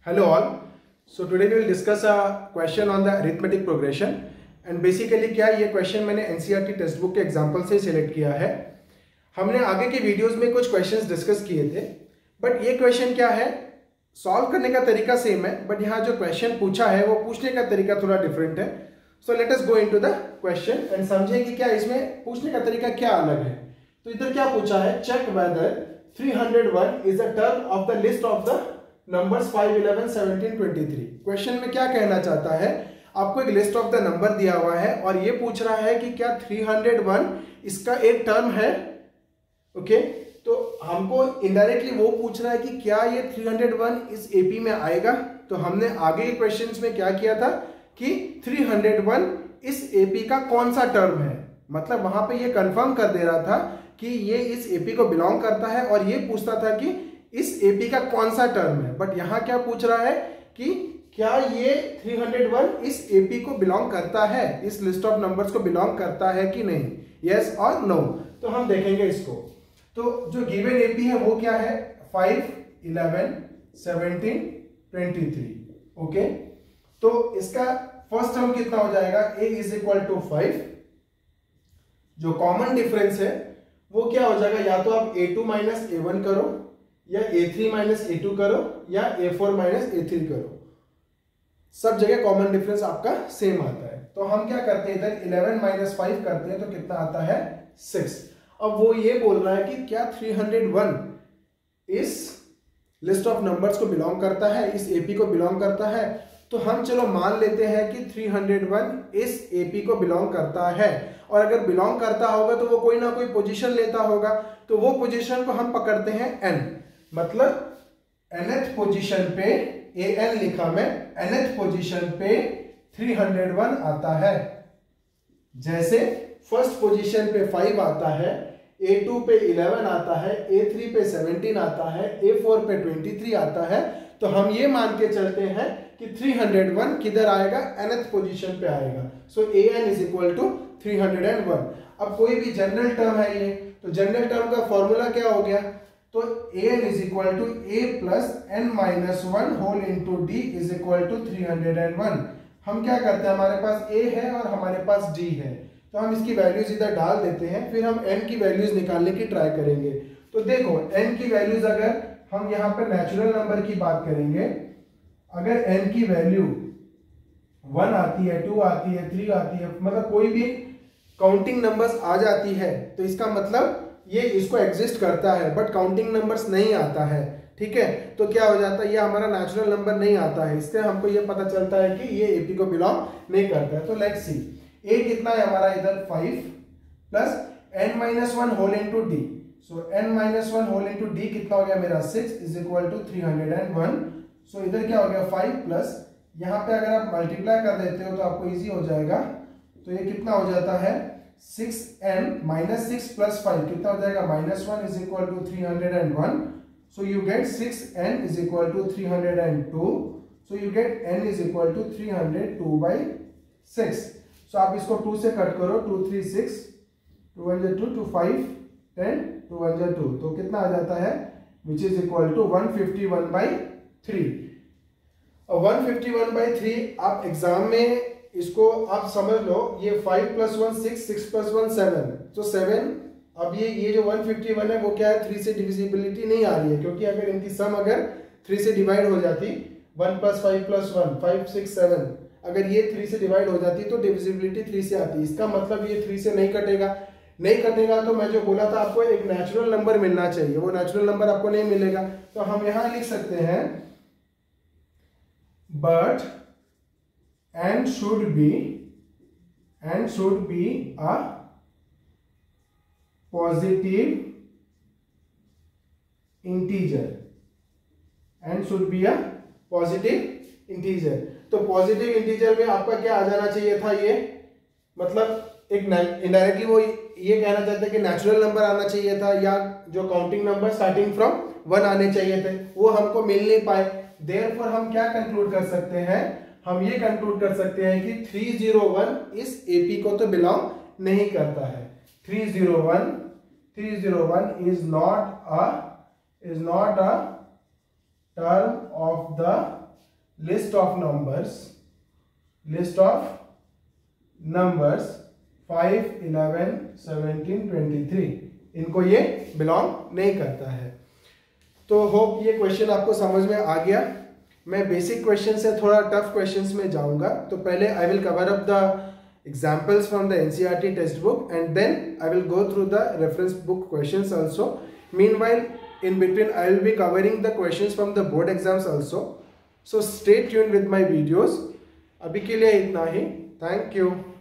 Hello all. So today we will discuss a question on the arithmetic progression and basically क्या ये question मैंने NCERT text book के example से select किया है। हमने आगे के वीडियोस में कुछ क्वेश्चंस डिस्कस किए थे, बट ये क्वेश्चन क्या है, सॉल्व करने का तरीका सेम है, बट यहाँ जो क्वेश्चन पूछा है वो पूछने का तरीका थोड़ा डिफरेंट है। So let us go into the question and समझे कि क्या इसमें पूछने का तरीका क्या अलग है। तो इधर क्या पूछा है, check whether 301 is the term of the list of the numbers 5, 11, 17, 23। Question में क्या कहना चाहता है, आपको एक लिस्ट ऑफ द नंबर दिया हुआ है और ये पूछ रहा है कि क्या 301 इसका एक टर्म है। ओके, तो हमको इनडायरेक्टली वो पूछ रहा है कि क्या ये 301 इस एपी में आएगा। तो हमने आगे के क्वेश्चंस में क्या किया था कि 301 इस एपी का कौन सा टर्म है, मतलब वहां पे ये कंफर्म कर दे रहा था कि ये इस एपी को बिलोंग करता है और ये पूछता था कि इस एपी का कौन सा टर्म है। बट यहां क्या पूछ रहा है कि क्या ये 301 इस एपी को बिलोंग करता है, इस लिस्ट ऑफ नंबर्स को बिलोंग करता है कि नहीं, यस और नो। तो हम देखेंगे इसको। तो जो गिवन एपी है वो क्या है, 5, 11, 17, 23। ओके, तो इसका फर्स्ट टर्म कितना हो जाएगा, a इज इक्वल टू 5। जो कॉमन डिफरेंस है वो क्या हो जाएगा, या तो आप a2 माइनस a1 करो, या a3 माइनस a2 करो, या a4 माइनस a3 करो। सब जगह कॉमन डिफरेंस आपका सेम आता है। तो हम क्या करते हैं, इधर 11 माइनस 5 करते हैं तो कितना आता है, 6। अब वो ये बोल रहा है कि क्या 301 इस लिस्ट ऑफ नंबर्स को बिलोंग करता है, इस एपी को बिलोंग करता है। तो हम चलो मान लेते हैं कि 301 इस एपी को बिलोंग करता है, और अगर बिलोंग करता होगा तो वो कोई ना कोई पोजीशन लेता होगा। तो वो पोजीशन को हम पकड़ते हैं n, मतलब nth पोजीशन पे an लिखा मैं, nth पोजीशन पे 301 आता है। जैसे फर्स्ट पोजीशन पे 5 आता है, a2 पे 11 आता है, a3 पे 17 आता है, a4 पे 23 आता है। तो हम ये मान के चलते हैं कि 301 किधर आएगा, nth पोजीशन पे आएगा। सो an इज इक्वल टू 301। अब कोई भी जनरल टर्म है ये, तो जनरल टर्म का फॉर्मूला क्या हो गया, तो an is equal to a plus n minus 1 whole into d is equal to 301। हम क्या करते हैं, हमारे पास a है और हमारे पास d है, तो हम इसकी वैल्यूज इधर डाल देते हैं, फिर हम n की वैल्यूज निकालने की ट्राई करेंगे। तो देखो n की वैल्यूज, अगर हम यहाँ पे नेचुरल नंबर की बात करेंगे, अगर n की वैल्यू 1 आती है, 2 आती है, 3 आती है, मतलब कोई भी काउंटिंग नंबर्स आ जाती है, तो इसका मतलब ये इसको एग्जिस्ट करता है, बट काउंटिंग नंबर्स नहीं आता है। ठीक है, तो क्या हो जाता है, ये हमारा नेचुरल नंबर नहीं आता है, इससे हमको ये पता चलता है कि ये एपी को बिलोंग नहीं करता है। तो लेट्स सी, a कितना है हमारा इधर 5 plus n minus 1 whole into D. So n minus 1 whole into D कितना हो गया मेरा 6 इज इक्वल टू 301। सो इधर क्या हो गया 5 प्लस, यहाँ पे अगर आप मल्टीप्लाई कर देते हो तो आपको इजी हो जाएगा। तो ये कितना हो जाता है, 6n माइनस 6 प्लस 5 कितना हो जाएगा, minus 1 is equal to 301। So you get 6n is equal to 302। So you get n is equal to 302 by 6। सो आप इसको 2 से कट करो, 2 3 6, 2 1 2, 2 5 10, 2 1 2, तो कितना आ जाता है, which is equal to 151 by 3। 151 by 3 आप एग्जाम में इसको आप समझ लो, ये 5 प्लस 1 6, 6 प्लस 1 7, तो 7। अब ये जो 151 है वो क्या है, 3 से डिविजिबिलिटी नहीं आ रही है, क्योंकि अगर इनकी सम अगर 3 से डिवाइड हो जाती, 1 प्लस 5 प्लस 1 5 6 7, अगर ये 3 से डिवाइड हो जाती तो डिविजिबिलिटी 3 से आती। इसका मतलब ये 3 से नहीं कटेगा, नहीं कटेगा तो मैं जो बोला था आपको एक नेचुरल नंबर मिलना चाहिए, वो नेचुरल नंबर आपको नहीं मिलेगा। तो हम यहां लिख सकते हैं, but n should be a positive integer, n should be a positive integer। तो पॉजिटिव इंटीजर में आपका क्या आ जाना चाहिए था, ये मतलब एक इनडायरेक्टली वो ये कहना चाहते हैं कि नेचुरल नंबर आना चाहिए था, या जो काउंटिंग नंबर स्टार्टिंग फ्रॉम 1 आने चाहिए थे, वो हमको मिल नहीं पाए। देयरफॉर हम क्या कंक्लूड कर सकते हैं, हम ये कंक्लूड कर सकते हैं कि 301 इस एपी को तो बिलोंग नहीं करता है। 301 is not a term of the list of numbers 5, 11, 17, 23 इनको ये बिलोंग नहीं करता है। तो होप ये क्वेश्चन आपको समझ में आ गया। मैं बेसिक क्वेश्चन से थोड़ा टफ क्वेश्चंस में जाऊंगा। तो पहले I will cover up the examples from the NCERT textbook and then I will go through the reference book questions also. Meanwhile, in between I will be covering the questions from the board exams also. So stay tuned with my videos. अभी के लिए इतना ही। Thank you.